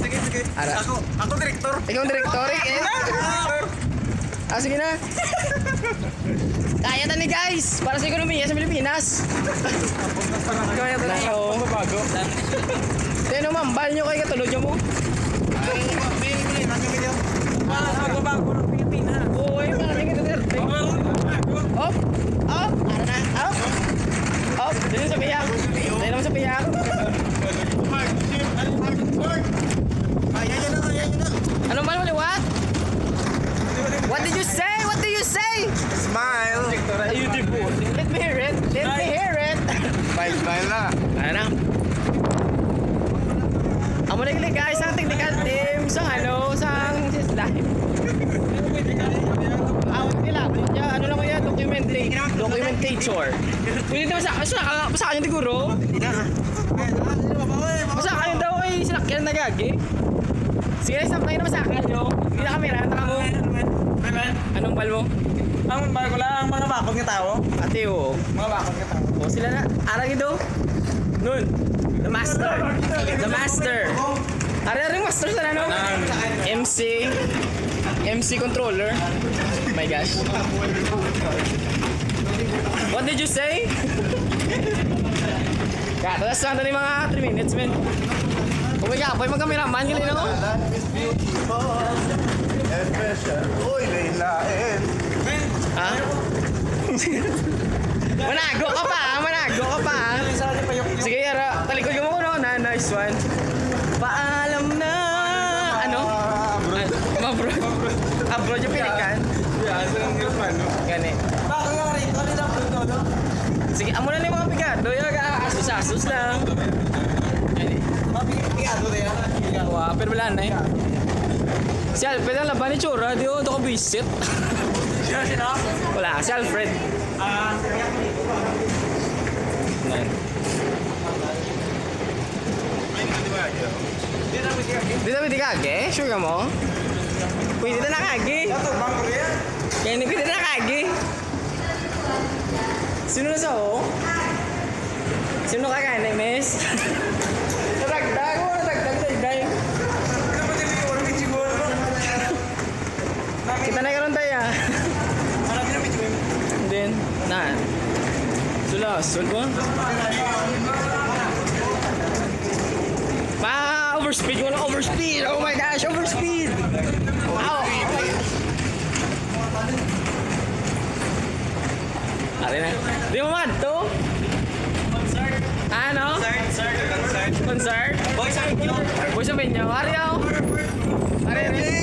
Sige. Ara. Ako direktor. Ikaw ang direktor eh. Sige na. Kaya ta ni guys. Para sa ekonomiya sa Pilipinas. Kaya ta na. Bago. Teno mambal nyo kayo katulog nyo mo. Bago ng Pilipinas. Oo, yung mga tingin ito. Op! Op! Ara na! Op! Op! Dito sa piyak! Dito naman sa piyak! Ano ba naman? What? What did you say? What did you say? Smile. Beautiful. Let me hear it. Let me hear it. Smile na. Ano na? Amo na kili guys ang technical team sa live. Ano lang kaya documentator. Pwede naman sa kanya siguro. Masa kayo daw ay sinakyan na gagi. Sige, sakay naman sa akin nyo. Hindi na kamera, taka mo. Anong bal mo? Ang bal ko lang, ang mga bakod ng tao. Ate, oo. Mga bakod ng tao. O sila na, arang ito. Nun. The master. The master. Ari-aring master sa ano? MC controller. Oh my gosh. What did you say? Katalas lang tani mga 3 minutes, men. Oh my God, boy, mag-cameraman ka rin ako. Uy, leilain. Ha? Manago ka pa. Sige, Yara, talikod mo ko, no? Nice one. Paalam na. Ano? Abroad. Abroad yung pilikan. Gani. Bakit nga rito? Ano lang ito, no? Sige, amo na yung mga pigado. Yung asus-asus lang. Gani. Pigado na yan. Wah, pero wala na eh. Si Alfred ang laban ni Chura. Di ko ito visit. Sino? Wala, si Alfred. Nan. Dito pwede kage? Sure ka mo? Pwede na kage. Kaya hindi pwede na kage. Sino na sa o? Sino ka kaya na, miss? Nadagdag mo, nadagdag. Kita na karon tayo. Then, na. Sul ko. Overspeed ko na overspeed. Oh my gosh, overspeed. Wow. Ari na. Di mo man to? Concert. Ano? Concert. Boys ang Benyo. Ari ako. Ari.